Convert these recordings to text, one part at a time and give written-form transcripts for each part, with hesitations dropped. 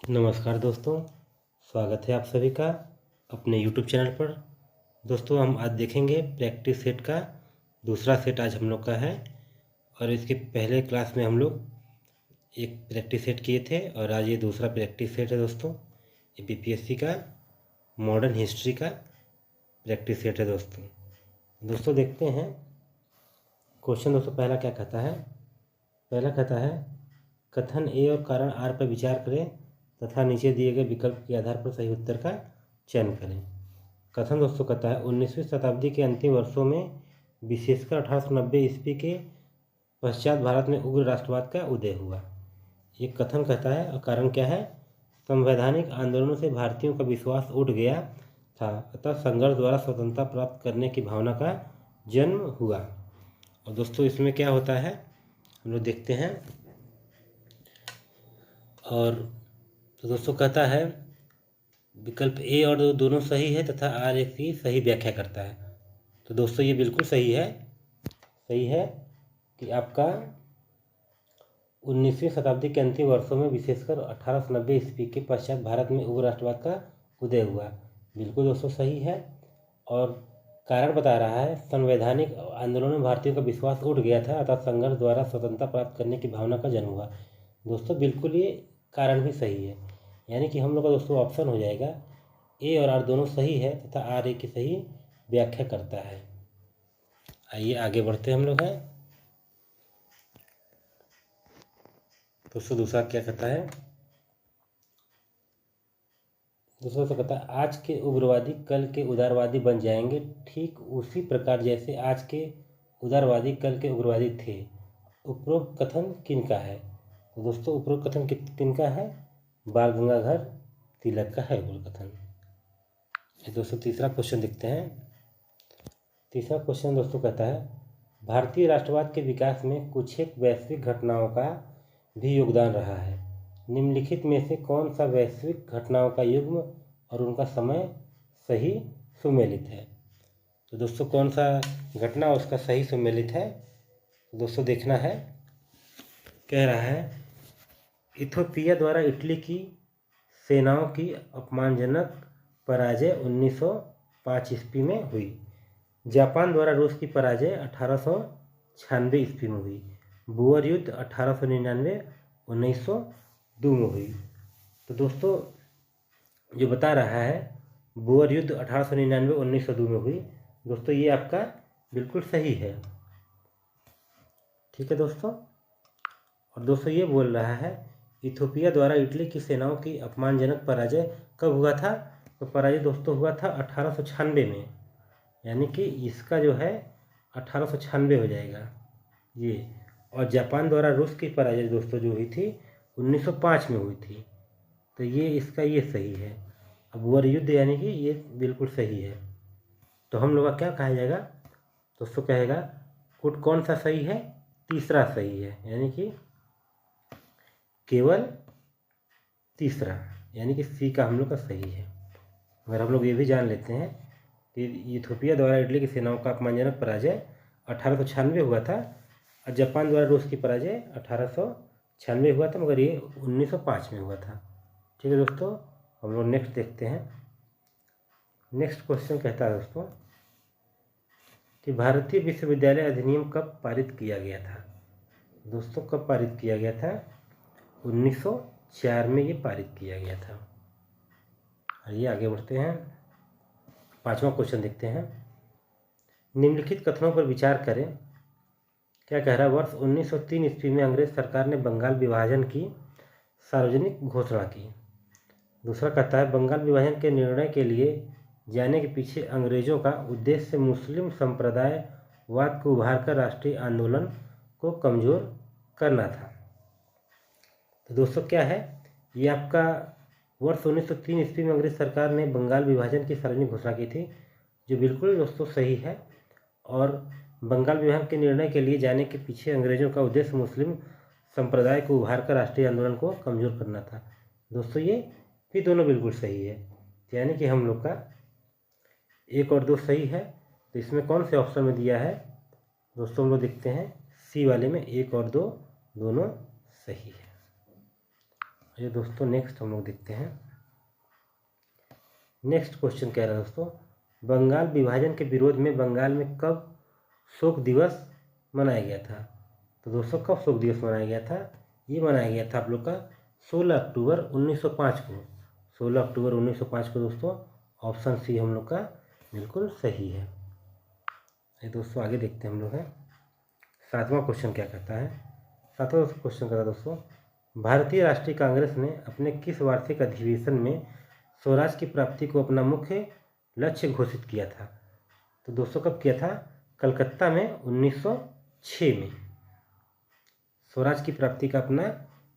नमस्कार दोस्तों, स्वागत है आप सभी का अपने यूट्यूब चैनल पर। दोस्तों हम आज देखेंगे प्रैक्टिस सेट का दूसरा सेट आज हम लोग का है। और इसके पहले क्लास में हम लोग एक प्रैक्टिस सेट किए थे और आज ये दूसरा प्रैक्टिस सेट है दोस्तों। ये बीपीएससी का मॉडर्न हिस्ट्री का प्रैक्टिस सेट है दोस्तों देखते हैं क्वेश्चन। दोस्तों पहला क्या कहता है? पहला कहता है कथन ए और कारण आर पर विचार करें तथा नीचे दिए गए विकल्प के आधार पर सही उत्तर का चयन करें। कथन दोस्तों कहता है 19वीं शताब्दी के अंतिम वर्षों में विशेषकर 1890 ईस्वी के पश्चात भारत में उग्र राष्ट्रवाद का उदय हुआ। ये कथन कहता है और कारण क्या है? संवैधानिक आंदोलनों से भारतीयों का विश्वास उठ गया था, अतः संघर्ष द्वारा स्वतंत्रता प्राप्त करने की भावना का जन्म हुआ। और दोस्तों इसमें क्या होता है हम लोग देखते हैं। और तो दोस्तों कहता है विकल्प ए और दोनों सही है तथा आर एक की सही व्याख्या करता है। तो दोस्तों ये बिल्कुल सही है कि आपका 19वीं शताब्दी के अंतिम वर्षों में विशेषकर 1890 ईस्वी के पश्चात भारत में उग्र राष्ट्रवाद का उदय हुआ। बिल्कुल दोस्तों सही है। और कारण बता रहा है संवैधानिक आंदोलनों में भारतीयों का विश्वास उठ गया था, अतः संघर्ष द्वारा स्वतंत्रता प्राप्त करने की भावना का जन्म हुआ। दोस्तों बिल्कुल ये कारण भी सही है, यानी कि हम लोग का दोस्तों ऑप्शन हो जाएगा ए और आर दोनों सही है तथा आर ए की सही व्याख्या करता है। आइए आगे बढ़ते हम लोग हैं। दोस्तों दूसरा क्या कहता है? दूसरा तो कहता है आज के उग्रवादी कल के उदारवादी बन जाएंगे, ठीक उसी प्रकार जैसे आज के उदारवादी कल के उग्रवादी थे। उपरोक्त कथन किनका है? तो दोस्तों उपरोक्त कथन किनका है? बाल गंगाधर तिलक का है उपरोक्त कथन। दोस्तों तीसरा क्वेश्चन देखते हैं। तीसरा क्वेश्चन दोस्तों कहता है भारतीय राष्ट्रवाद के विकास में कुछ एक वैश्विक घटनाओं का भी योगदान रहा है। निम्नलिखित में से कौन सा वैश्विक घटनाओं का युग्म और उनका समय सही सुमेलित है? तो दोस्तों कौन सा घटना उसका सही सुमेलित है दोस्तों देखना है। कह रहा है इथोपिया द्वारा इटली की सेनाओं की अपमानजनक पराजय 1905 ईस्वी में हुई। जापान द्वारा रूस की पराजय 1896 ईस्वी में हुई। बुअर युद्ध 1899 1902 में हुई। तो दोस्तों जो बता रहा है बुअर युद्ध 1899 1902 में हुई। दोस्तों ये आपका बिल्कुल सही है, ठीक है दोस्तों। और दोस्तों ये बोल रहा है इथोपिया द्वारा इटली की सेनाओं की अपमानजनक पराजय कब हुआ था? तो पराजय दोस्तों हुआ था 1896 में, यानी कि इसका जो है 1896 हो जाएगा ये। और जापान द्वारा रूस की पराजय दोस्तों जो हुई थी 1905 में हुई थी। तो ये इसका ये सही है। अब बुअर युद्ध यानी कि ये बिल्कुल सही है। तो हम लोग का क्या कहा जाएगा दोस्तों? कहेगा कुट कौन सा सही है? तीसरा सही है, यानी कि केवल तीसरा, यानी कि सी का हम लोग का सही है। अगर हम लोग ये भी जान लेते हैं कि इथोपिया द्वारा इटली की सेनाओं का अपमानजनक पराजय 1896 हुआ था और जापान द्वारा रूस की पराजय 1896 हुआ था, मगर ये 1905 में हुआ था। ठीक है दोस्तों, हम लोग नेक्स्ट देखते हैं। नेक्स्ट क्वेश्चन कहता है दोस्तों कि भारतीय विश्वविद्यालय अधिनियम कब पारित किया गया था? दोस्तों कब पारित किया गया था? 1904 में ये पारित किया गया था। आइए आगे बढ़ते हैं। पांचवा क्वेश्चन देखते हैं। निम्नलिखित कथनों पर विचार करें। क्या कह रहा है? वर्ष 1903 ईस्वी में अंग्रेज सरकार ने बंगाल विभाजन की सार्वजनिक घोषणा की। दूसरा कहता है बंगाल विभाजन के निर्णय के लिए जाने के पीछे अंग्रेजों का उद्देश्य मुस्लिम संप्रदायवाद को उभारकर राष्ट्रीय आंदोलन को कमजोर करना था। तो दोस्तों क्या है? ये आपका वर्ष 1903 ईस्वी में अंग्रेज सरकार ने बंगाल विभाजन की सार्वजनिक घोषणा की थी, जो बिल्कुल दोस्तों सही है। और बंगाल विभाजन के निर्णय के लिए जाने के पीछे अंग्रेजों का उद्देश्य मुस्लिम संप्रदाय को उभारकर राष्ट्रीय आंदोलन को कमजोर करना था। दोस्तों ये भी दोनों बिल्कुल सही है, यानी कि हम लोग का 1 और 2 सही है। तो इसमें कौन से ऑप्शन में दिया है दोस्तों? हम लोग देखते हैं सी वाले में 1 और 2 दोनों सही है। ये दोस्तों नेक्स्ट हम लोग देखते हैं। नेक्स्ट क्वेश्चन कह रहा है दोस्तों, बंगाल विभाजन के विरोध में बंगाल में कब शोक दिवस मनाया गया था? तो दोस्तों कब शोक दिवस मनाया गया था? ये मनाया गया था आप लोग का 16 अक्टूबर 1905 को। 16 अक्टूबर 1905 को दोस्तों। ऑप्शन सी हम लोग का बिल्कुल सही है। ये दोस्तों आगे देखते हैं हम लोग हैं। 7वां क्वेश्चन क्या कहता है? 7वां क्वेश्चन कहता है दोस्तों, भारतीय राष्ट्रीय कांग्रेस ने अपने किस वार्षिक अधिवेशन में स्वराज की प्राप्ति को अपना मुख्य लक्ष्य घोषित किया था? तो दोस्तों कब किया था? कलकत्ता में 1906 में स्वराज की प्राप्ति का अपना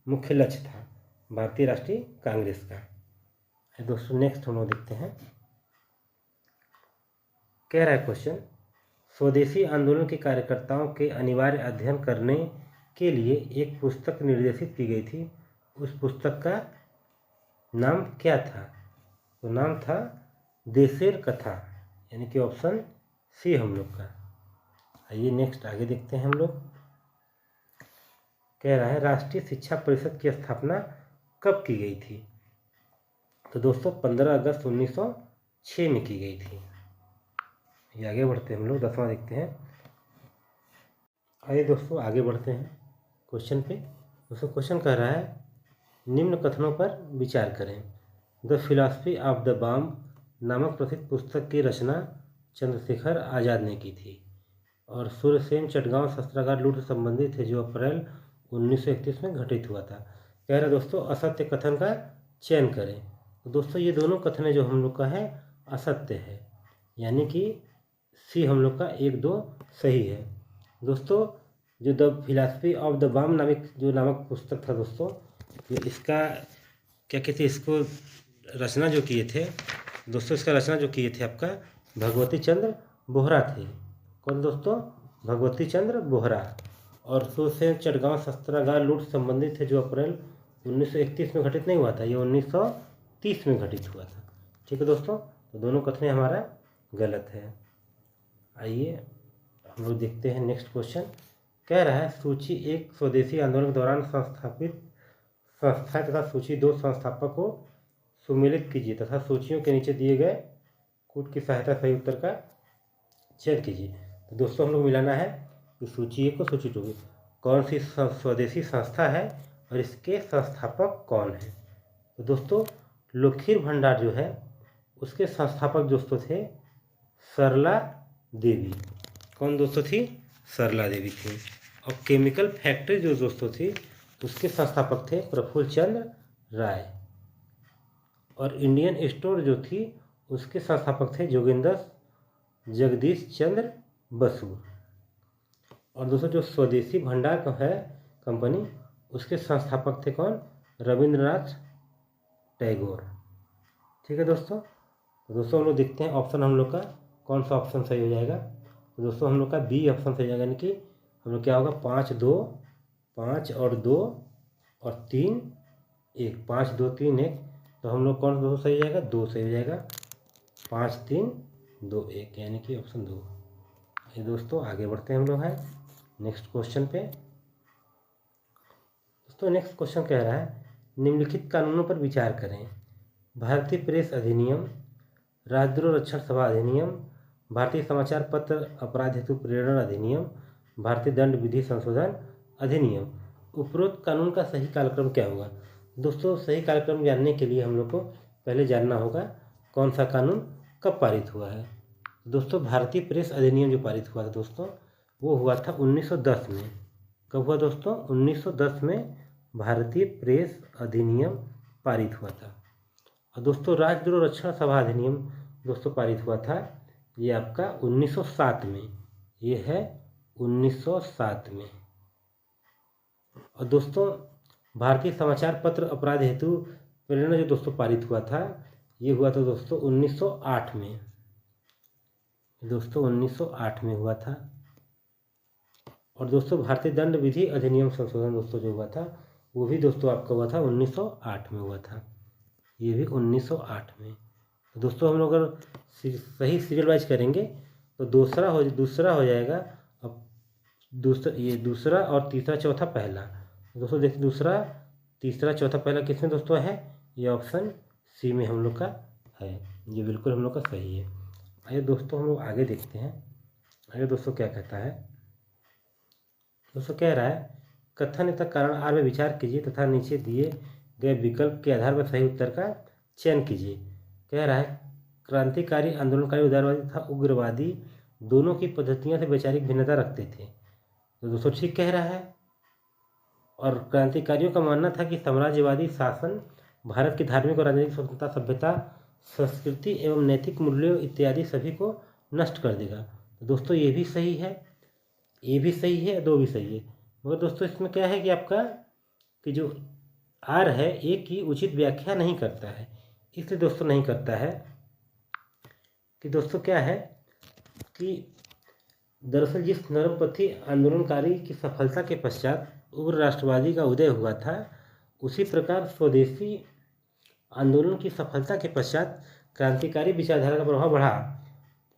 मुख्य लक्ष्य था भारतीय राष्ट्रीय कांग्रेस का। दोस्तों नेक्स्ट हम लोग देखते हैं। कह रहा है क्वेश्चन, स्वदेशी आंदोलन के कार्यकर्ताओं के अनिवार्य अध्ययन करने के लिए एक पुस्तक निर्देशित की गई थी, उस पुस्तक का नाम क्या था? तो नाम था देशेर कथा, यानी कि ऑप्शन सी हम लोग का। आइए नेक्स्ट आगे देखते हैं हम लोग। कह रहा है राष्ट्रीय शिक्षा परिषद की स्थापना कब की गई थी? तो दोस्तों 15 अगस्त 1906 में की गई थी। ये आगे बढ़ते हैं हम लोग, 10वां देखते हैं। आइए दोस्तों आगे बढ़ते हैं क्वेश्चन पे। दोस्तों क्वेश्चन कह रहा है, निम्न कथनों पर विचार करें। The philosophy of the bomb नामक प्रसिद्ध पुस्तक की रचना चंद्रशेखर आज़ाद ने की थी और सूर्यसेन चटगांव शस्त्रागार लूट से संबंधित है जो अप्रैल 1931 में घटित हुआ था। कह रहा दोस्तों असत्य कथन का चयन करें। तो दोस्तों ये दोनों कथन जो हम लोग का है असत्य है, यानी कि सी हम लोग का 1, 2 सही है। दोस्तों जो the philosophy of the bomb नामक पुस्तक था दोस्तों, तो इसका क्या कहते हैं, इसको रचना जो किए थे दोस्तों, इसका रचना जो किए थे आपका भगवती चंद्र बोहरा थे। कौन दोस्तों? भगवती चंद्र बोहरा। और सूर्यसेन चटगांव शस्त्रागार लूट संबंधित है जो अप्रैल 1931 में घटित नहीं हुआ था, ये 1930 में घटित हुआ था। ठीक है दोस्तों, तो दोनों कथन हमारा गलत है। आइए हम लोग देखते हैं नेक्स्ट क्वेश्चन। कह रहा है सूची 1 स्वदेशी आंदोलन के दौरान संस्थापित संस्था तथा सूची 2 संस्थापक को सुमेलित कीजिए तथा सूचियों के नीचे दिए गए कूट की सहायता सही उत्तर का चयन कीजिए। तो दोस्तों हम लोग मिलाना है कि सूची 1 को सूची 2 की कौन सी स्वदेशी संस्था है और इसके संस्थापक कौन है। तो दोस्तों लोखीर भंडार जो है उसके संस्थापक दोस्तों थे सरला देवी। कौन दोस्तों थी? सरला देवी थी। और केमिकल फैक्ट्री जो दोस्तों थी उसके संस्थापक थे प्रफुल्ल चंद्र राय। और इंडियन स्टोर जो थी उसके संस्थापक थे जोगिंदर जगदीश चंद्र बसु। और दोस्तों जो स्वदेशी भंडार है कंपनी, उसके संस्थापक थे कौन? रविंद्रनाथ टैगोर। ठीक है दोस्तों, तो दोस्तों हम लोग देखते हैं ऑप्शन हम लोग का कौन सा ऑप्शन सही हो जाएगा। तो दोस्तों हम लोग का बी ऑप्शन सही हो जाएगा, यानी कि हम लोग क्या होगा 5, 2, 5 और 2 और 3, 1, 5, 2, 3, 1। तो हम लोग कौन दो सही हो जाएगा? 2 सही हो जाएगा। 5, 3, 2, 1, यानी कि ऑप्शन 2। ये दोस्तों आगे बढ़ते हैं हम लोग हैं नेक्स्ट क्वेश्चन पे। दोस्तों नेक्स्ट क्वेश्चन कह रहा है निम्नलिखित कानूनों पर विचार करें। भारतीय प्रेस अधिनियम, राजद्रोह रक्षण सभा अधिनियम, भारतीय समाचार पत्र अपराध हेतु प्रेरण अधिनियम, भारतीय दंड विधि संशोधन अधिनियम। उपरोक्त कानून का सही कालक्रम क्या होगा? दोस्तों सही कालक्रम जानने के लिए हम लोग को पहले जानना होगा कौन सा कानून कब पारित हुआ है। दोस्तों भारतीय प्रेस अधिनियम जो पारित हुआ था दोस्तों, वो हुआ था 1910 में। कब हुआ दोस्तों? 1910 में भारतीय प्रेस अधिनियम पारित हुआ था। और दोस्तों राजद्रोह रक्षण सभा अधिनियम दोस्तों पारित हुआ था, ये आपका 1907 में। ये है 1907 में। और दोस्तों भारतीय समाचार पत्र अपराध हेतु प्रेरणा जो दोस्तों पारित हुआ था, ये हुआ था दोस्तों 1908 में। दोस्तों 1908 में हुआ था। और दोस्तों भारतीय दंड विधि अधिनियम संशोधन दोस्तों जो हुआ था, वो भी दोस्तों आपका हुआ था 1908 में हुआ था। ये भी 1908 में। तो दोस्तों हम लोग अगर सही सीरियल वाइज करेंगे तो दूसरा हो जाएगा। अब दूसरा और तीसरा चौथा पहला। दोस्तों देखिए दूसरा, तीसरा चौथा पहला किसमें दोस्तों है? ये ऑप्शन सी में हम लोग का है। ये बिल्कुल हम लोग का सही है। आइए दोस्तों हम लोग आगे देखते हैं। आगे दोस्तों क्या कहता है? दोस्तों कह रहा है कथन तथा कारण आर में विचार कीजिए तथा नीचे दिए गए विकल्प के आधार पर सही उत्तर का चयन कीजिए। कह रहा है क्रांतिकारी, आंदोलनकारी, उदारवादी तथा उग्रवादी दोनों की पद्धतियों से वैचारिक भिन्नता रखते थे। तो दोस्तों ठीक कह रहा है। और क्रांतिकारियों का मानना था कि साम्राज्यवादी शासन भारत की धार्मिक और राजनीतिक स्वतंत्रता, सभ्यता, संस्कृति एवं नैतिक मूल्यों इत्यादि सभी को नष्ट कर देगा। तो दोस्तों ये भी सही है, ये भी सही है, दो भी सही है। मगर दोस्तों इसमें क्या है कि आपका कि जो आर है ए की उचित व्याख्या नहीं करता है। इसलिए दोस्तों नहीं करता है कि दोस्तों क्या है कि दरअसल जिस नरमपंथी आंदोलनकारी की सफलता के पश्चात उग्र राष्ट्रवादी का उदय हुआ था, उसी प्रकार स्वदेशी आंदोलन की सफलता के पश्चात क्रांतिकारी विचारधारा का प्रभाव बढ़ा।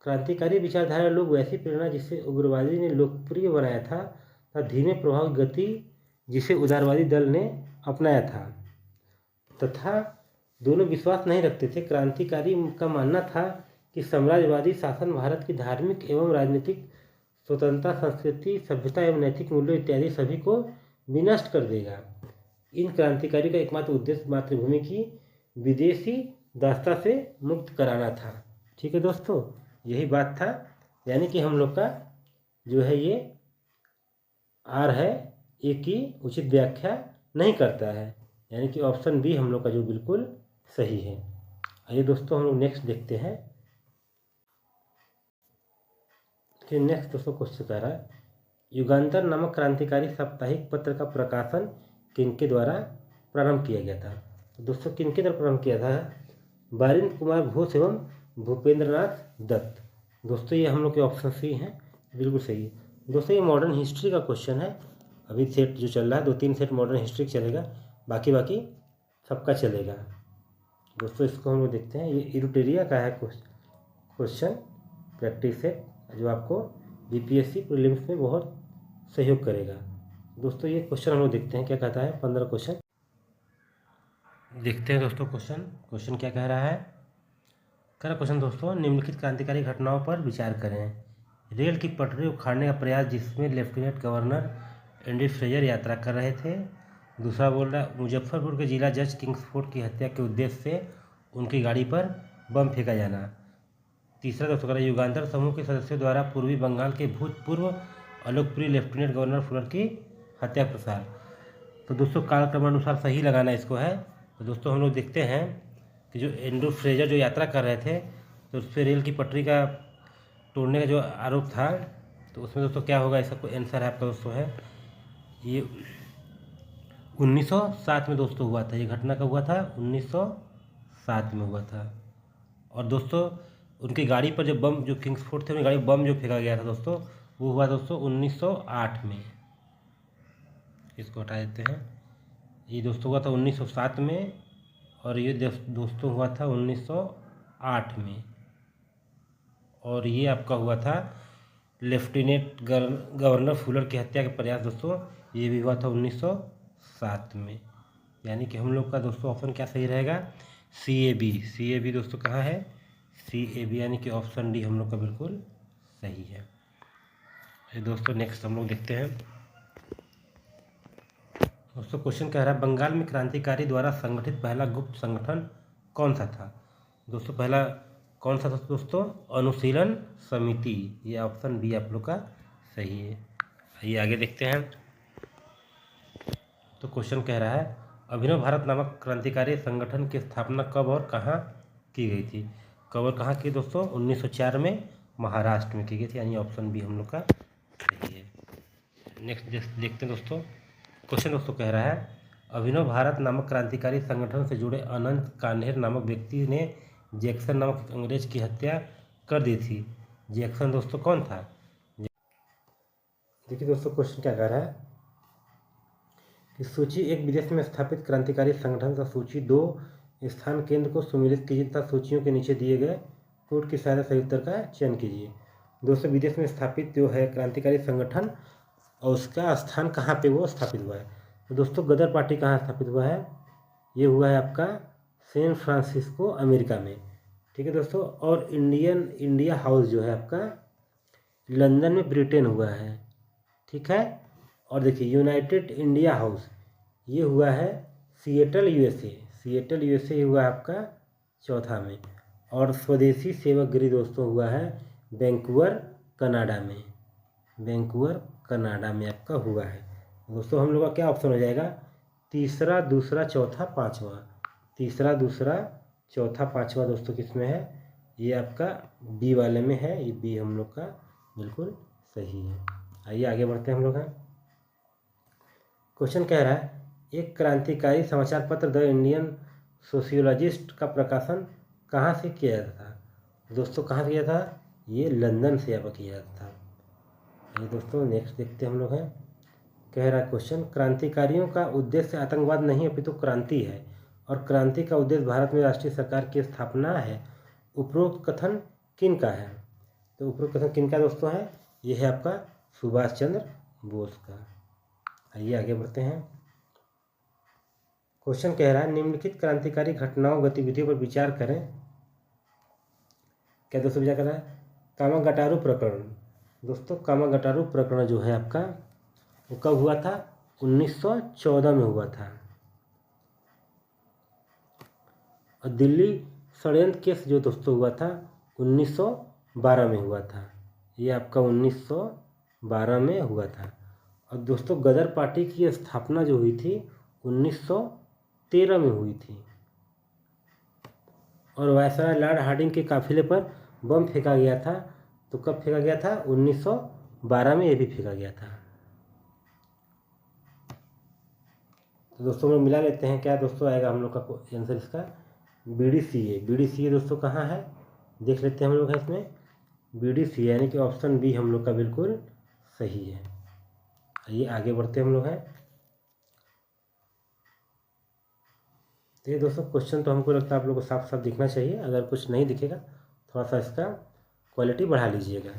क्रांतिकारी विचारधारा लोग वैसी प्रेरणा जिसे उग्रवादी ने लोकप्रिय बनाया था तथा धीमे प्रभाव की गति जिसे उदारवादी दल ने अपनाया था, तथा दोनों विश्वास नहीं रखते थे। क्रांतिकारी का मानना था कि साम्राज्यवादी शासन भारत की धार्मिक एवं राजनीतिक स्वतंत्रता, संस्कृति, सभ्यता एवं नैतिक मूल्यों इत्यादि सभी को विनष्ट कर देगा। इन क्रांतिकारी का एकमात्र उद्देश्य मातृभूमि की विदेशी दास्ता से मुक्त कराना था। ठीक है दोस्तों, यही बात था। यानी कि हम लोग का जो है ये आर है ए की उचित व्याख्या नहीं करता है। यानी कि ऑप्शन बी हम लोग का जो बिल्कुल सही है। आइए दोस्तों हम लोग नेक्स्ट देखते हैं कि नेक्स्ट दोस्तों क्वेश्चन कह रहा है युगांतर नामक क्रांतिकारी साप्ताहिक पत्र का प्रकाशन किनके द्वारा प्रारंभ किया गया था? तो दोस्तों किनके द्वारा प्रारंभ किया था? बारिंद्र कुमार घोष एवं भूपेंद्रनाथ दत्त। दोस्तों ये हम लोग के ऑप्शन सी हैं, बिल्कुल सही है। दोस्तों ये मॉडर्न हिस्ट्री का क्वेश्चन है। अभी सेट जो चल रहा है 2-3 सेट मॉडर्न हिस्ट्री चलेगा, बाकी सबका चलेगा। दोस्तों इसको हम लोग देखते हैं। ये इरुटेरिया का है क्वेश्चन प्रैक्टिस सेट, जो आपको बीपीएससी प्रीलिम्स में बहुत सहयोग करेगा। दोस्तों ये क्वेश्चन हम लोग देखते हैं क्या कहता है। 15 क्वेश्चन देखते हैं दोस्तों। क्वेश्चन क्या कह रहा है? कह रहा क्वेश्चन दोस्तों निम्नलिखित क्रांतिकारी घटनाओं पर विचार करें। रेल की पटरी उखाड़ने का प्रयास जिसमें लेफ्टिनेंट गवर्नर एंड्रयू फ्रेजर यात्रा कर रहे थे। दूसरा बोल रहा है मुजफ्फरपुर के जिला जज किंग्सफोर्ड की हत्या के उद्देश्य से उनकी गाड़ी पर बम फेंका जाना। तीसरा दोस्तों कह रहा है युगांतर समूह के सदस्यों द्वारा पूर्वी बंगाल के भूतपूर्व अलोकप्रिय लेफ्टिनेंट गवर्नर फुलर की हत्या प्रसार। तो दोस्तों कालक्रमानुसार सही लगाना इसको है। तो दोस्तों हम लोग देखते हैं कि जो एंड्रयू फ्रेजर जो यात्रा कर रहे थे तो उस पर रेल की पटरी का तोड़ने का जो आरोप था, तो उसमें दोस्तों क्या होगा, इसका कोई आंसर है आपका दोस्तों है ये 1907 में दोस्तों हुआ था। ये घटना कब हुआ था? 1907 में हुआ था। और दोस्तों उनकी गाड़ी पर जो बम, जो किंग्सफोर्ड थे उनकी गाड़ी बम जो फेंका गया था दोस्तों, वो हुआ दोस्तों 1908 में। इसको हटा देते हैं। ये दोस्तों हुआ था 1907 में और ये दोस्तों हुआ था 1908 में। और ये आपका हुआ था लेफ्टिनेंट गवर्नर फुलर की हत्या के प्रयास दोस्तों, ये भी हुआ था 1907 में। यानी कि हम लोग का दोस्तों ऑप्शन क्या सही रहेगा? सी ए बी दोस्तों कहाँ है? CAB, यानी कि ऑप्शन डी हम लोग का बिल्कुल सही है। ये दोस्तों नेक्स्ट हम लोग देखते हैं। दोस्तों क्वेश्चन कह रहा है बंगाल में क्रांतिकारी द्वारा संगठित पहला गुप्त संगठन कौन सा था? दोस्तों पहला कौन सा था दोस्तों? अनुशीलन समिति। ये ऑप्शन बी आप लोग का सही है। आइए आगे देखते हैं। तो क्वेश्चन कह रहा है अभिनव भारत नामक क्रांतिकारी संगठन की स्थापना कब और कहाँ की गई थी? कब और कहाँ की दोस्तों? 1904 में महाराष्ट्र में की गई थी। यानी ऑप्शन बी हम लोग का सही है। नेक्स्ट देखते हैं दोस्तों। क्वेश्चन दोस्तों कह रहा है अभिनव भारत नामक क्रांतिकारी संगठन से जुड़े अनंत कान्हेर नामक व्यक्ति ने जैक्सन नामक अंग्रेज की हत्या कर दी थी। जैक्सन दोस्तों कौन था? देखिए दोस्तों क्वेश्चन क्या कह रहा है कि सूची एक विदेश में स्थापित क्रांतिकारी संगठन का सूची 2 स्थान केंद्र को सुमेलित कीजिए तथा सूचियों के नीचे दिए गए कोड की सहायता सही उत्तर का चयन कीजिए। दोस्तों विदेश में स्थापित जो है क्रांतिकारी संगठन और उसका स्थान कहाँ पे वो स्थापित हुआ है? तो दोस्तों गदर पार्टी कहाँ स्थापित हुआ है? ये हुआ है आपका सैन फ्रांसिस्को, अमेरिका में। ठीक है दोस्तों। और इंडिया हाउस जो है आपका लंदन में, ब्रिटेन हुआ है। ठीक है। और देखिए यूनाइटेड इंडिया हाउस ये हुआ है सिएटल यूएसए, सिएटल यूएसए हुआ है आपका चौथा में। और स्वदेशी सेवक गृह दोस्तों हुआ है वैंकूवर कनाडा में, वैंकूवर कनाडा में आपका हुआ है। दोस्तों हम लोग का क्या ऑप्शन हो जाएगा? तीसरा, दूसरा, चौथा, पाँचवा। तीसरा, दूसरा, चौथा, पाँचवा दोस्तों किस में है? ये आपका बी वाले में है। ये बी हम लोग का बिल्कुल सही है। आइए आगे बढ़ते हैं हम लोग हैं। क्वेश्चन कह रहा है एक क्रांतिकारी समाचार पत्र द इंडियन सोशियोलॉजिस्ट का प्रकाशन कहाँ से किया जाता था? दोस्तों कहाँ से किया था? ये लंदन से आपका किया जाता था। ये दोस्तों नेक्स्ट देखते हैं हम लोग हैं। कह रहा है क्वेश्चन क्रांतिकारियों का उद्देश्य आतंकवाद नहीं अपितु क्रांति है और क्रांति का उद्देश्य भारत में राष्ट्रीय सरकार की स्थापना है। उपरोक्त कथन किन का है? तो उपरोक्त कथन किन का दोस्तों है? ये है आपका सुभाष चंद्र बोस का। आइए आगे बढ़ते हैं। क्वेश्चन कह रहा है निम्नलिखित क्रांतिकारी घटनाओं गतिविधियों पर विचार करें। क्या दोस्तों विचार कर रहा है? कामागटारू प्रकरण। दोस्तों कामागटारू प्रकरण जो है आपका वो कब हुआ था? 1914 में हुआ था। और दिल्ली षड्यंत्र केस जो दोस्तों हुआ था 1912 में हुआ था। ये आपका 1912 में हुआ था। और दोस्तों गदर पार्टी की स्थापना जो हुई थी 1913 में हुई थी। और वायसराय लॉर्ड हार्डिंग के काफिले पर बम फेंका गया था। तो कब फेंका गया था? 1912 में ये भी फेंका गया था। तो दोस्तों हम मिला लेते हैं। क्या दोस्तों आएगा हम लोग का आंसर इसका? BDCA। BDCA दोस्तों कहाँ है देख लेते हैं हम लोग हैं इसमें। BDCA यानी कि ऑप्शन बी हम लोग का बिल्कुल सही है। आइए आगे बढ़ते हम लोग हैं। तो ये दोस्तों क्वेश्चन तो हमको लगता है आप लोगों को साफ साफ दिखना चाहिए। अगर कुछ नहीं दिखेगा थोड़ा सा इसका क्वालिटी बढ़ा लीजिएगा।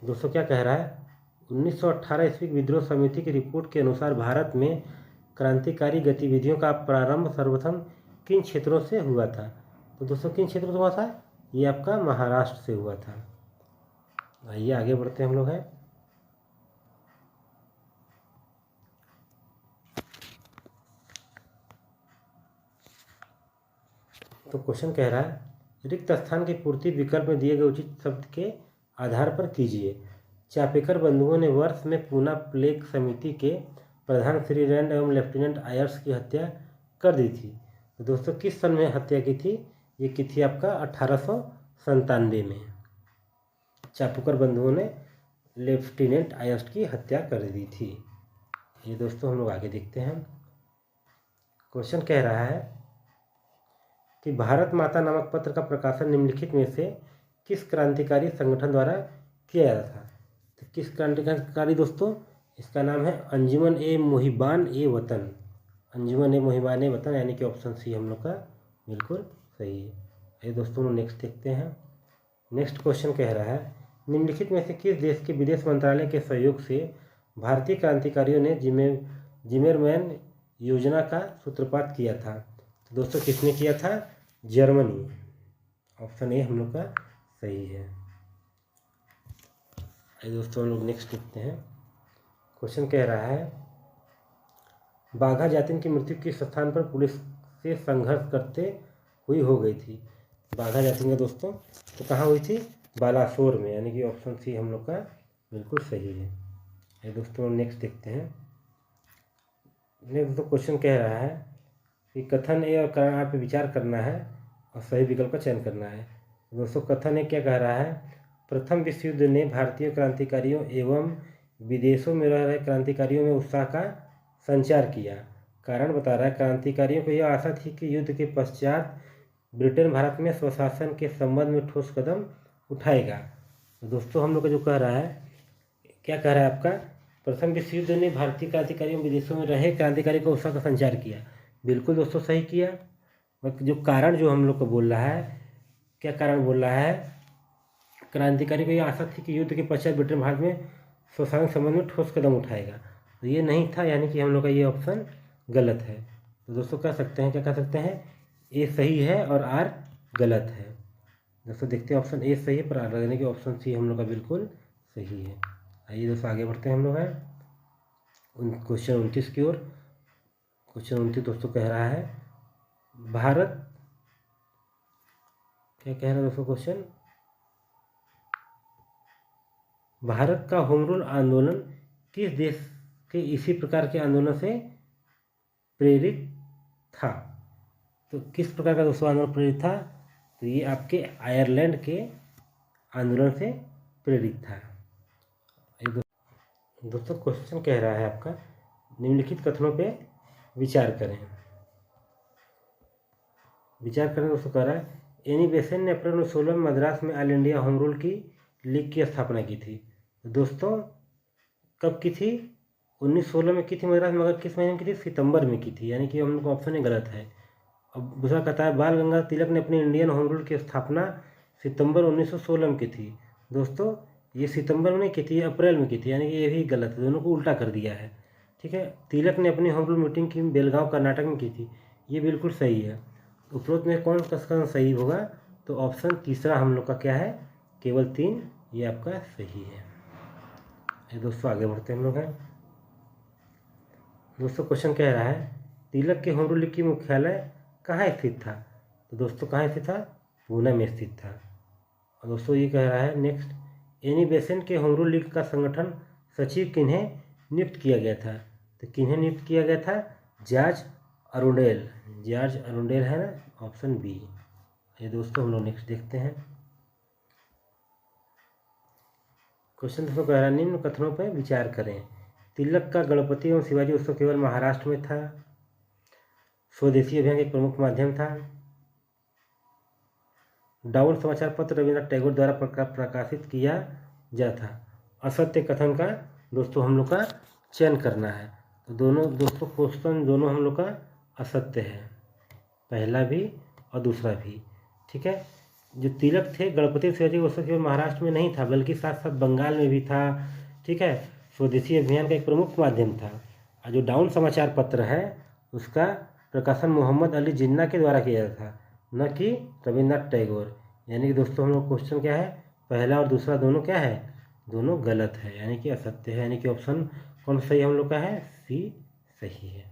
दोस्तों क्या कह रहा है? 1918 ईस्वी विद्रोह समिति की रिपोर्ट के अनुसार भारत में क्रांतिकारी गतिविधियों का प्रारंभ सर्वप्रथम किन क्षेत्रों से हुआ था? तो दोस्तों किन क्षेत्रों से हुआ था? ये आपका महाराष्ट्र से हुआ था। आइए आगे बढ़ते हैं हम लोग हैं। तो क्वेश्चन कह रहा है रिक्त स्थान की पूर्ति विकल्प में दिए गए उचित शब्द के आधार पर कीजिए। चापेकर बंधुओं ने वर्ष में पूना प्लेग समिति के प्रधान श्री रैंड एवं लेफ्टिनेंट आयर्स की हत्या कर दी थी। तो दोस्तों किस सन में हत्या की थी? ये की थी आपका 1897 में। चापेकर बंधुओं ने लेफ्टिनेंट आयर्स की हत्या कर दी थी। ये दोस्तों हम लोग आगे देखते हैं। क्वेश्चन कह रहा है कि भारत माता नामक पत्र का प्रकाशन निम्नलिखित में से किस क्रांतिकारी संगठन द्वारा किया जाता था? तो किस क्रांतिकारी दोस्तों? इसका नाम है अंजुमन ए मोहिबान ए वतन। अंजुमन ए मोहिबान ए वतन यानी कि ऑप्शन सी हम लोग का बिल्कुल सही है। ये दोस्तों नेक्स्ट देखते हैं। नेक्स्ट क्वेश्चन कह रहा है निम्नलिखित में से किस देश के विदेश मंत्रालय के सहयोग से भारतीय क्रांतिकारियों ने जिमेरमैन योजना का सूत्रपात किया था? तो दोस्तों किसने किया था? जर्मनी। ऑप्शन ए हम लोग का सही है। दोस्तों हम लोग नेक्स्ट देखते हैं। क्वेश्चन कह रहा है बाघा जातिन की मृत्यु किस स्थान पर पुलिस से संघर्ष करते हुई हो गई थी? बाघा जातिन का दोस्तों तो कहाँ हुई थी? बालासोर में, यानी कि ऑप्शन सी हम लोग का बिल्कुल सही है। ये दोस्तों नेक्स्ट देखते हैं। नेक्स्ट दोस्तों क्वेश्चन कह रहा है कि कथन ए और कारण आप पे विचार करना है और सही विकल्प का चयन करना है। दोस्तों कथन ए क्या कह रहा है? प्रथम विश्व युद्ध ने भारतीय क्रांतिकारियों एवं विदेशों में रह रहे क्रांतिकारियों में उत्साह का संचार किया। कारण बता रहा है क्रांतिकारियों को यह आशा थी कि युद्ध के पश्चात ब्रिटेन भारत में स्वशासन के संबंध में ठोस कदम उठाएगा। तो दोस्तों हम लोग का जो कह रहा है क्या कह रहा है आपका? प्रथम विश्व युद्ध ने भारतीय क्रांतिकारियों विदेशों में रहे क्रांतिकारी को उत्साह का संचार किया। बिल्कुल दोस्तों सही किया। जो कारण जो हम लोग को बोल रहा है, क्या कारण बोल रहा है? क्रांतिकारी को यह आशा थी कि युद्ध के पश्चात ब्रिटेन भारत में स्वशासन संबंध में ठोस कदम उठाएगा। तो ये नहीं था, यानी कि हम लोग का ये ऑप्शन गलत है। तो दोस्तों कह सकते हैं, क्या कह सकते हैं, ए सही है और आर गलत है। दोस्तों देखते हैं, ऑप्शन ए सही है पर आर, यानी कि ऑप्शन सी हम लोग का बिल्कुल सही है। आइए दोस्तों आगे बढ़ते हैं हम लोग हैं क्वेश्चन 29 की ओर। क्वेश्चन 29 दोस्तों कह रहा है, भारत, क्या कह रहा है दोस्तों क्वेश्चन, भारत का होम रूल आंदोलन किस देश के इसी प्रकार के आंदोलन से प्रेरित था? तो किस प्रकार का दोस्तों आंदोलन प्रेरित था? तो ये आपके आयरलैंड के आंदोलन से प्रेरित था। दोस्तों क्वेश्चन कह रहा है आपका, निम्नलिखित कथनों पे विचार करें। विचार करें दोस्तों, कह रहा है, एनी बेसेंट ने अप्रैल 1916 में मद्रास में ऑल इंडिया होम रूल की लीग की स्थापना की थी। दोस्तों कब की थी? 1916 में की थी मद्रास में, मगर किस महीने में की थी? सितंबर में की थी, यानी कि हम लोग का ऑप्शन ही गलत है। अब दूसरा कहता है, बाल गंगाधर तिलक ने अपनी इंडियन होम रूल की स्थापना सितंबर 1916 में की थी। दोस्तों ये सितंबर में नहीं की थी, अप्रैल में की थी, यानी कि ये भी गलत है, दोनों को उल्टा कर दिया है। ठीक है, तिलक ने अपनी होम रूल मीटिंग की बेलगांव कर्नाटक में की थी, ये बिल्कुल सही है। उपरोक्त में कौन सा सही होगा? तो ऑप्शन तीसरा हम लोग का क्या है, केवल 3, ये आपका सही है। ये दोस्तों आगे बढ़ते हैं हम लोग हैं। दोस्तों क्वेश्चन कह रहा है, तिलक के होम रूल लीग की मुख्यालय कहाँ स्थित था? तो दोस्तों कहाँ स्थित था? पूना में स्थित था। और दोस्तों ये कह रहा है नेक्स्ट, एनी बेसेंट के होम रूल लीग का संगठन सचिव किन्हें नियुक्त किया गया था? तो किन्हें नियुक्त किया गया था? George Arundale. जॉर्ज अरुंडेल है ना, ऑप्शन बी। ये दोस्तों हम लोग नेक्स्ट देखते हैं। क्वेश्चन दोस्तों कह रहा है, निम्न कथनों पर विचार करें। तिलक का गणपति एवं शिवाजी उत्सव केवल महाराष्ट्र में था। स्वदेशी अभियान एक प्रमुख माध्यम था। डाउन समाचार पत्र रविन्द्रनाथ टैगोर द्वारा प्रकाशित किया गया था। असत्य कथन का दोस्तों हम लोग का चयन करना है। तो दोनों दोस्तों क्वेश्चन दोनों हम लोग का असत्य है, पहला भी और दूसरा भी। ठीक है, जो तिलक थे गणपति शिवाजी उत्सव केवल महाराष्ट्र में नहीं था, बल्कि साथ साथ बंगाल में भी था। ठीक है, स्वदेशी अभियान का एक प्रमुख माध्यम था। और जो डाउन समाचार पत्र है उसका प्रकाशन मोहम्मद अली जिन्ना के द्वारा किया था, न कि रविन्द्रनाथ टैगोर। यानी कि दोस्तों हम लोग क्वेश्चन क्या है, पहला और दूसरा दोनों क्या है, दोनों गलत है, यानी कि असत्य है। यानी कि ऑप्शन कौन सही हम लोग का है? सी सही है।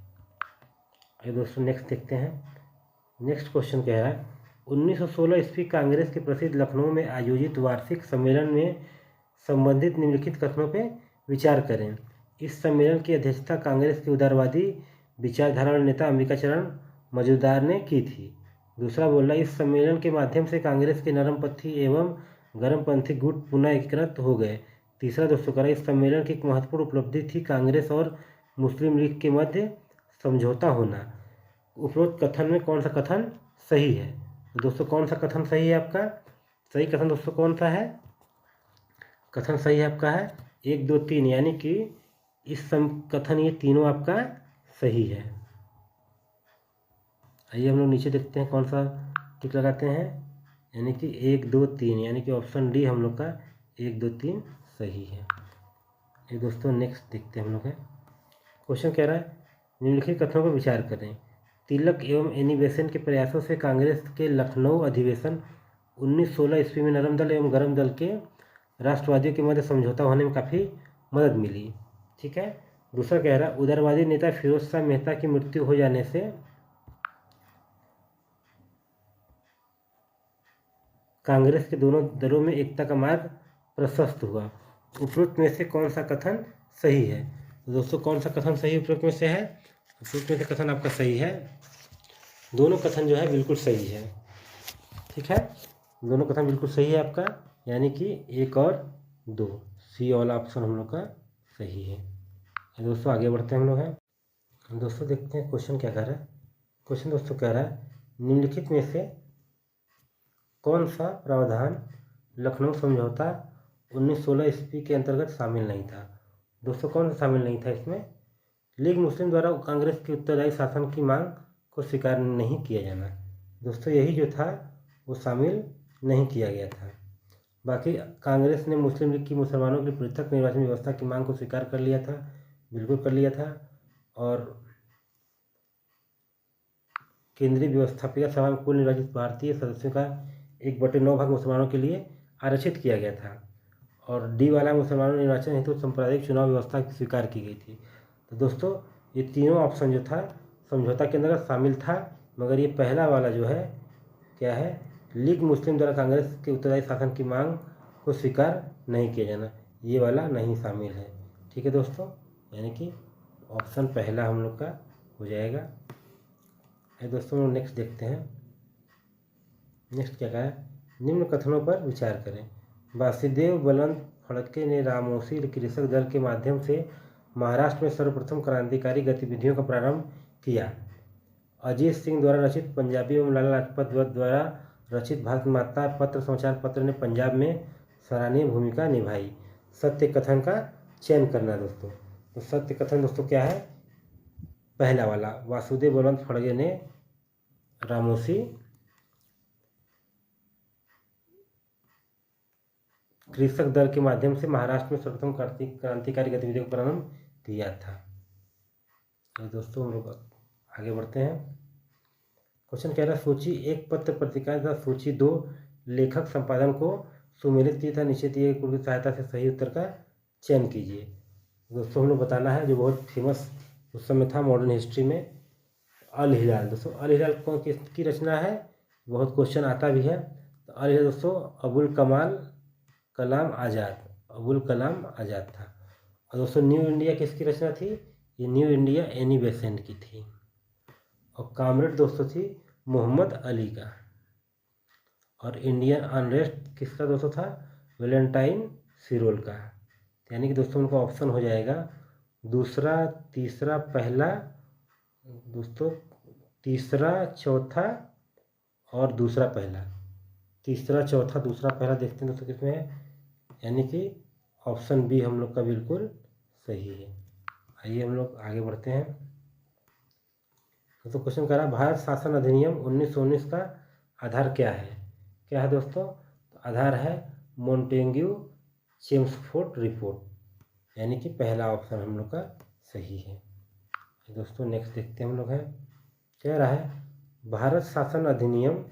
आइए दोस्तों नेक्स्ट देखते हैं। नेक्स्ट क्वेश्चन कह रहा है, 1916 ईस्वी कांग्रेस के प्रसिद्ध लखनऊ में आयोजित वार्षिक सम्मेलन में संबंधित निम्नलिखित कथनों पर विचार करें। इस सम्मेलन की अध्यक्षता कांग्रेस के उदारवादी विचारधारा नेता अंबिकाचरण मजूमदार ने की थी। दूसरा बोल रहा है, इस सम्मेलन के माध्यम से कांग्रेस के नरमपंथी एवं गर्मपंथी गुट पुनः एकीकृत हो गए। तीसरा दोस्तों कह रहा है, इस सम्मेलन की एक महत्वपूर्ण उपलब्धि थी कांग्रेस और मुस्लिम लीग के मध्य समझौता होना। उपरोक्त कथन में कौन सा कथन सही है? तो दोस्तों कौन सा कथन सही है आपका? सही कथन दोस्तों कौन सा है? कथन सही है आपका है 1, 2, 3, यानी कि इस कथन ये तीनों आपका सही है। आइए हम लोग नीचे देखते हैं कौन सा टिक लगाते हैं, यानी कि 1, 2, 3, यानी कि ऑप्शन डी हम लोग का 1, 2, 3 सही है। ये दोस्तों नेक्स्ट देखते हैं हम लोग है। क्वेश्चन कह रहा है, निम्नलिखित कथनों पर विचार करें। तिलक एवं एनी बेसेंट के प्रयासों से कांग्रेस के लखनऊ अधिवेशन 1916 ईस्वी में नरम दल एवं गर्म दल के राष्ट्रवादियों के मध्य समझौता होने में काफ़ी मदद मिली। ठीक है, दूसरा कह रहा है, उदारवादी नेता फिरोज शाह मेहता की मृत्यु हो जाने से कांग्रेस के दोनों दलों में एकता का मार्ग प्रशस्त हुआ। उपरोक्त में से कौन सा कथन सही है? तो दोस्तों कौन सा कथन सही उपरोक्त में से है? उपरोक्त में से कथन आपका सही है, दोनों कथन जो है बिल्कुल सही है। ठीक है, दोनों कथन बिल्कुल सही है आपका, यानी कि 1 और 2, सी वाला ऑप्शन हम लोग का सही है। दोस्तों आगे बढ़ते हैं हम लोग हैं। दोस्तों देखते हैं क्वेश्चन क्या कह रहा है। क्वेश्चन दोस्तों कह रहा है, निम्नलिखित में से कौन सा प्रावधान लखनऊ समझौता 1916 ईस्वी के अंतर्गत शामिल नहीं था? दोस्तों कौन सा शामिल नहीं था इसमें? लीग मुस्लिम द्वारा कांग्रेस के उत्तरदायी शासन की मांग को स्वीकार नहीं किया जाना। दोस्तों यही जो था वो शामिल नहीं किया गया था। बाकी कांग्रेस ने मुस्लिम लीग की मुसलमानों की पृथक निर्वाचन व्यवस्था की मांग को स्वीकार कर लिया था। बिल्कुल कर लिया था। और केंद्रीय व्यवस्थापिका सभा में कुल निर्वाचित भारतीय सदस्यों का 1/9 भाग मुसलमानों के लिए आरक्षित किया गया था। और डी वाला मुसलमानों निर्वाचन हेतु सांप्रदायिक चुनाव व्यवस्था स्वीकार की गई थी। तो दोस्तों ये तीनों ऑप्शन जो था समझौता के अंदर शामिल था, मगर ये पहला वाला जो है क्या है, लीग मुस्लिम द्वारा कांग्रेस के उत्तरदायी शासन की मांग को स्वीकार नहीं किया जाना, ये वाला नहीं शामिल है। ठीक है दोस्तों, यानी कि ऑप्शन पहला हम लोग का हो जाएगा। दोस्तों नेक्स्ट देखते हैं। नेक्स्ट क्या कहा है, निम्न कथनों पर विचार करें। वासुदेव बलवंत फड़के ने रामोसी कृषक दल के माध्यम से महाराष्ट्र में सर्वप्रथम क्रांतिकारी गतिविधियों का प्रारंभ किया। अजीत सिंह द्वारा रचित पंजाबी एवं लाला लाजपत द्वारा रचित भारत माता पत्र समाचार पत्र ने पंजाब में सराहनीय भूमिका निभाई। सत्य कथन का चयन करना दोस्तों। तो सत्य कथन दोस्तों क्या है, पहला वाला, वासुदेव बलवंत फड़के ने रामोसी कृषक दल के माध्यम से महाराष्ट्र में सर्वप्रथम क्रांतिकारी गतिविधियों का प्रारंभ किया था। तो दोस्तों हम लोग आगे बढ़ते हैं। क्वेश्चन कह रहा है, सूची 1 पत्र पत्रिका तथा सूची 2 लेखक संपादन को सुमेलित किया था, नीचे दिए गए की सहायता से सही उत्तर का चयन कीजिए। दोस्तों हम लोग बताना है जो बहुत फेमस उस समय था मॉडर्न हिस्ट्री में, अल हिलाल। दोस्तों अल हिलाल कौन किसकी रचना है, बहुत क्वेश्चन आता भी है। तो अल हिलाल दोस्तों अबुल कलाम आज़ाद था। और दोस्तों न्यू इंडिया किसकी रचना थी, ये न्यू इंडिया एनी बेसेंट की थी। और कामरेड दोस्तों थी मोहम्मद अली का। और इंडियन अनरेस्ट किसका दोस्तों था, वैलेंटाइन सिरोल का। यानी कि दोस्तों उनका ऑप्शन हो जाएगा दूसरा, तीसरा, पहला, दोस्तों तीसरा, चौथा और दूसरा, पहला। तीसरा, चौथा, दूसरा, पहला देखते हैं दोस्तों किसमें है, यानी कि ऑप्शन बी हम लोग का बिल्कुल सही है। आइए हम लोग आगे बढ़ते हैं। तो क्वेश्चन कह रहा है, भारत शासन अधिनियम 1919 का आधार क्या है। क्या है दोस्तों, तो आधार है मोंटेग्यू चेम्सफोर्ड रिपोर्ट, यानी कि पहला ऑप्शन हम लोग का सही है। दोस्तों नेक्स्ट देखते हैं हम लोग हैं। कह रहा है, भारत शासन अधिनियम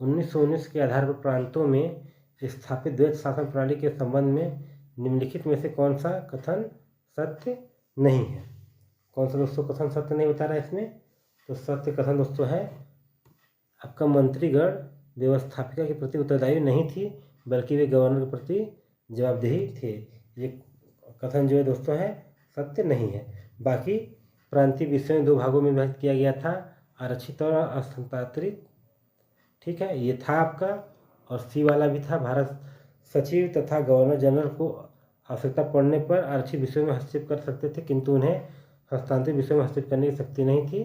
1919 के आधार पर प्रांतों में स्थापित द्वैत शासन प्रणाली के संबंध में निम्नलिखित में से कौन सा कथन सत्य नहीं है। कौन सा दोस्तों कथन सत्य नहीं बता रहा है इसमें, तो सत्य कथन दोस्तों है आपका मंत्रीगण व्यवस्थापिका के प्रति उत्तरदायी नहीं थी, बल्कि वे गवर्नर के प्रति जवाबदेही थे। ये कथन जो है दोस्तों है सत्य नहीं है। बाकी प्रांतीय विषयों में 2 भागों में विभाजित किया गया था, आरक्षित और हस्तांतरित। ठीक है, ये था आपका। और सी वाला भी था, भारत सचिव तथा गवर्नर जनरल को आवश्यकता पड़ने पर आरक्षित विषयों में हस्तक्षेप कर सकते थे, किंतु उन्हें हस्तांतरित विषयों में हस्तक्षेप करने की शक्ति नहीं थी।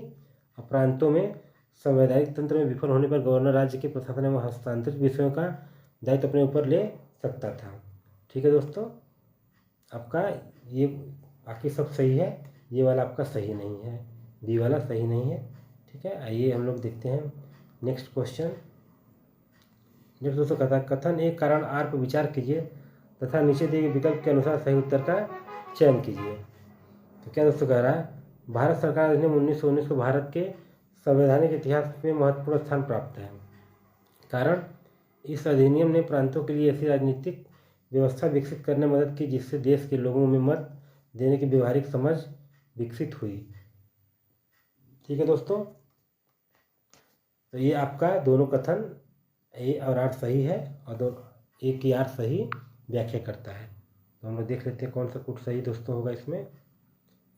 और प्रांतों में संवैधानिक तंत्र में विफल होने पर गवर्नर राज्य के प्रशासन एवं हस्तांतरित विषयों का दायित्व अपने ऊपर ले सकता था। ठीक है दोस्तों, आपका ये बाकी सब सही है, ये वाला आपका सही नहीं है, बी वाला सही नहीं है। ठीक है, आइए हम लोग देखते हैं नेक्स्ट क्वेश्चन। नेक्स्ट दोस्तों कहता है, कथन एक कारण आर पर विचार कीजिए तथा नीचे दिए गए विकल्प के अनुसार सही उत्तर का चयन कीजिए। तो क्या दोस्तों कह रहा है, भारत सरकार अधिनियम 1919 को भारत के संवैधानिक इतिहास में महत्वपूर्ण स्थान प्राप्त है। कारण, इस अधिनियम ने प्रांतों के लिए ऐसी राजनीतिक व्यवस्था विकसित करने में मदद की जिससे देश के लोगों में मत देने की व्यवहारिक समझ विकसित हुई। ठीक है दोस्तों, तो ये आपका दोनों कथन ए और आर सही है, और दोनों ए की आर सही व्याख्या करता है। तो हम लोग देख लेते हैं कौन सा कुछ सही दोस्तों होगा इसमें।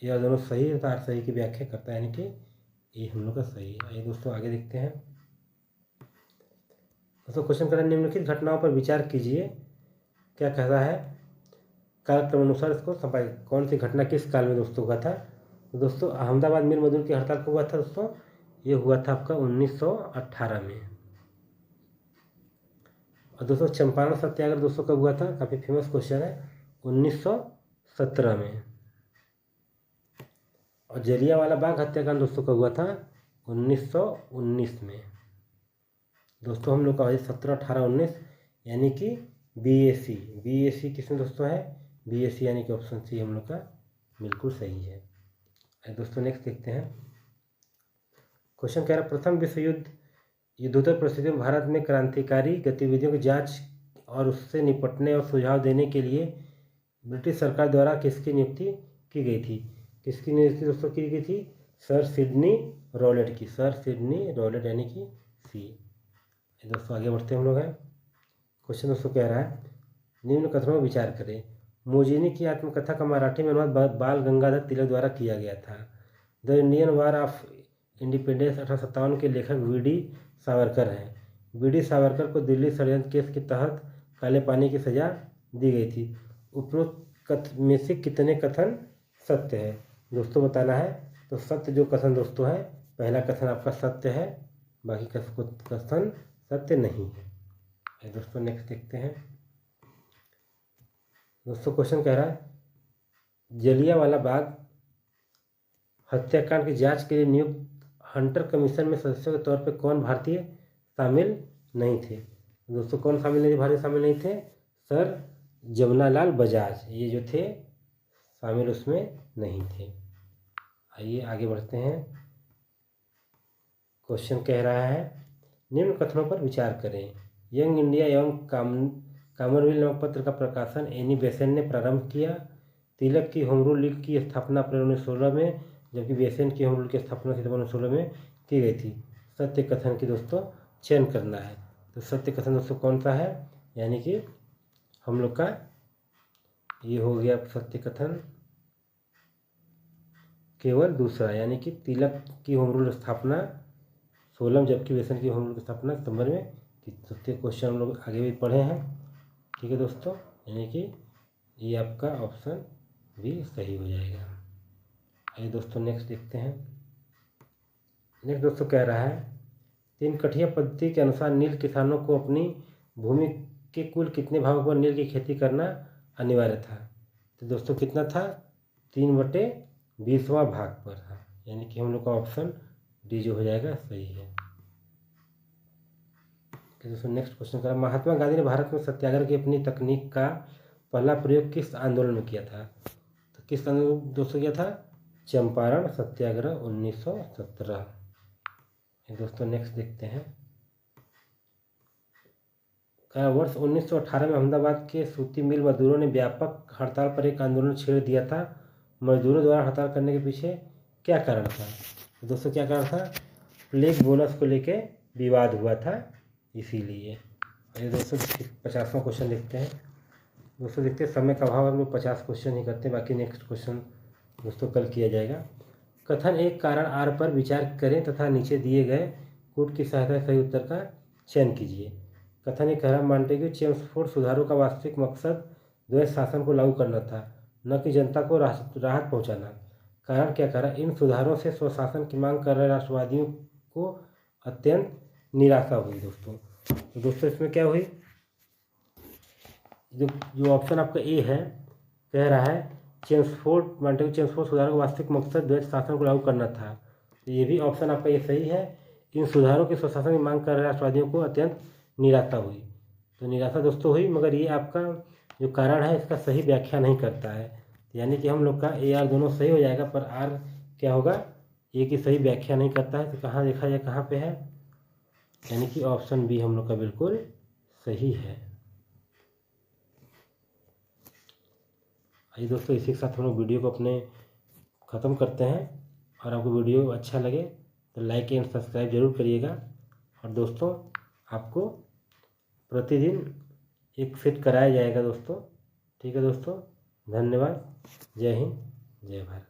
ये दोनों सही तथा आर सही की व्याख्या करता है, यानी कि ये हम लोग का सही है। आइए दोस्तों आगे देखते हैं। दोस्तों क्वेश्चन कर रहे हैं, निम्नलिखित घटनाओं पर विचार कीजिए। क्या कह रहा है, कालक्रम अनुसार इसको संपादित, कौन सी घटना किस काल में दोस्तों हुआ था। तो दोस्तों अहमदाबाद मिल मजदूर की हड़ताल को हुआ था दोस्तों, ये हुआ था आपका 1918 में। और दोस्तों चंपारण सत्याग्रह दोस्तों कब हुआ था, काफ़ी फेमस क्वेश्चन है, 1917 में। और जलियांवाला बाग हत्याकांड दोस्तों कब हुआ था, 1919 में। दोस्तों हम लोग का 17, 18, 19, यानी कि BAC किसमें दोस्तों है, BAC यानी कि ऑप्शन सी हम लोग का बिल्कुल सही है। दोस्तों नेक्स्ट देखते हैं। क्वेश्चन कह रहा है प्रथम विश्व युद्ध युद्धोत्तर परिस्थितियों में भारत में क्रांतिकारी गतिविधियों की जांच और उससे निपटने और सुझाव देने के लिए ब्रिटिश सरकार द्वारा किसकी नियुक्ति की गई थी? किसकी नियुक्ति दोस्तों की गई थी? सर सिडनी रॉलेट की। सर सिडनी रॉलेट यानी कि सी। दोस्तों आगे बढ़ते हम लोग हैं। क्वेश्चन दोस्तों कह रहा है निम्न कथनों पर विचार करें। मोजिनी की आत्मकथा का मराठी में अनुवाद बाल गंगाधर तिलक द्वारा किया गया था। The Indian war of independence 1857 के लेखक वी.डी. सावरकर हैं। वी.डी. सावरकर को दिल्ली षड्यंत्र केस के तहत काले पानी की सजा दी गई थी। उपरोक्त में से कितने कथन सत्य है? दोस्तों बताना है। तो सत्य जो कथन दोस्तों है, पहला कथन आपका सत्य है, बाकी कथन सत्य नहीं है। दोस्तों नेक्स्ट देखते हैं। दोस्तों क्वेश्चन कह रहा है जलियांवाला बाग हत्याकांड की जांच के लिए नियुक्त हंटर कमीशन में सदस्यों के तौर पर कौन भारतीय शामिल नहीं थे? दोस्तों कौन शामिल नहीं थे? भारतीय शामिल नहीं थे? सर जमनालाल बजाज, ये जो थे शामिल उसमें नहीं थे। आइए आगे बढ़ते हैं। क्वेश्चन कह रहा है निम्न कथनों पर विचार करें। यंग इंडिया एवं कॉमनवेल्थ नामक पत्र का प्रकाशन एनी बेसेंट ने प्रारंभ किया। तिलक की होम रूल लीग की स्थापना अप्रैल 1916 में, जबकि बेसेंट की होम रूल की स्थापना सितंबर 1916 में की गई थी। सत्य कथन की दोस्तों चयन करना है। तो सत्य कथन दोस्तों कौन सा है? यानी कि हम लोग का ये हो गया सत्य कथन केवल दूसरा, यानी कि तिलक की होम रूल स्थापना 16 जबकि बेसेंट की होम रूल की स्थापना सितंबर में की। सत्य क्वेश्चन हम लोग आगे भी पढ़े हैं। ठीक है दोस्तों, यानी कि ये आपका ऑप्शन भी सही हो जाएगा। आइए दोस्तों नेक्स्ट देखते हैं। नेक्स्ट दोस्तों कह रहा है 3 कठिया पद्धति के अनुसार नील किसानों को अपनी भूमि के कुल कितने भागों पर नील की खेती करना अनिवार्य था? तो दोस्तों कितना था? 3/20वां भाग पर था, यानी कि हम लोग का ऑप्शन डी जो हो जाएगा सही है। तो दोस्तों नेक्स्ट क्वेश्चन करा महात्मा गांधी ने भारत में सत्याग्रह की अपनी तकनीक का पहला प्रयोग किस आंदोलन में किया था? तो किस आंदोलन दोस्तों किया था? चंपारण सत्याग्रह 1917। दोस्तों नेक्स्ट देखते हैं। वर्ष 1918 में अहमदाबाद के सूती मिल मजदूरों ने व्यापक हड़ताल पर एक आंदोलन छेड़ दिया था। मजदूरों द्वारा हड़ताल करने के पीछे क्या कारण था? दोस्तों क्या कारण था? प्लेग बोनस को लेके विवाद हुआ था, इसीलिए। ये दोस्तों 50वां क्वेश्चन देखते हैं। दोस्तों देखते हैं, समय का अभाव हम लोग 50 क्वेश्चन ही करते हैं, बाकी नेक्स्ट क्वेश्चन दोस्तों कल किया जाएगा। कथन एक कारण आर पर विचार करें तथा नीचे दिए गए कूट की सहायता से सही उत्तर का चयन कीजिए। कथन एक कह रहा मॉन्टेग्यू चेम्सफोर्ड सुधारों का वास्तविक मकसद द्वैध शासन को लागू करना था, न कि जनता को राहत पहुंचाना। कारण क्या कह रहा? इन सुधारों से स्वशासन की मांग कर रहे राष्ट्रवादियों को अत्यंत निराशा हुई। दोस्तों इसमें क्या हुई? जो ऑप्शन आपका ए है, कह रहा है मॉन्टेग्यू चेम्सफोर्ड सुधारों का वास्तविक मकसद द्वैध शासन को लागू करना था। तो ये भी ऑप्शन आपका ये सही है। इन सुधारों के स्वशासन की मांग कर रहे राष्ट्रवादियों को अत्यंत निराशा हुई। तो निराशा दोस्तों हुई, मगर ये आपका जो कारण है इसका सही व्याख्या नहीं करता है, यानी कि हम लोग का ए आर दोनों सही हो जाएगा, पर आर क्या होगा? ए की सही व्याख्या नहीं करता है। तो कहाँ देखा जाए कहाँ पे है? यानी कि ऑप्शन बी हम लोग का बिल्कुल सही है। आइए दोस्तों इसी के साथ हम लोग वीडियो को अपने ख़त्म करते हैं। और आपको वीडियो अच्छा लगे तो लाइक एंड सब्सक्राइब जरूर करिएगा। और दोस्तों आपको प्रतिदिन एक सेट कराया जाएगा दोस्तों। ठीक है दोस्तों, धन्यवाद। जय हिंद, जय भारत।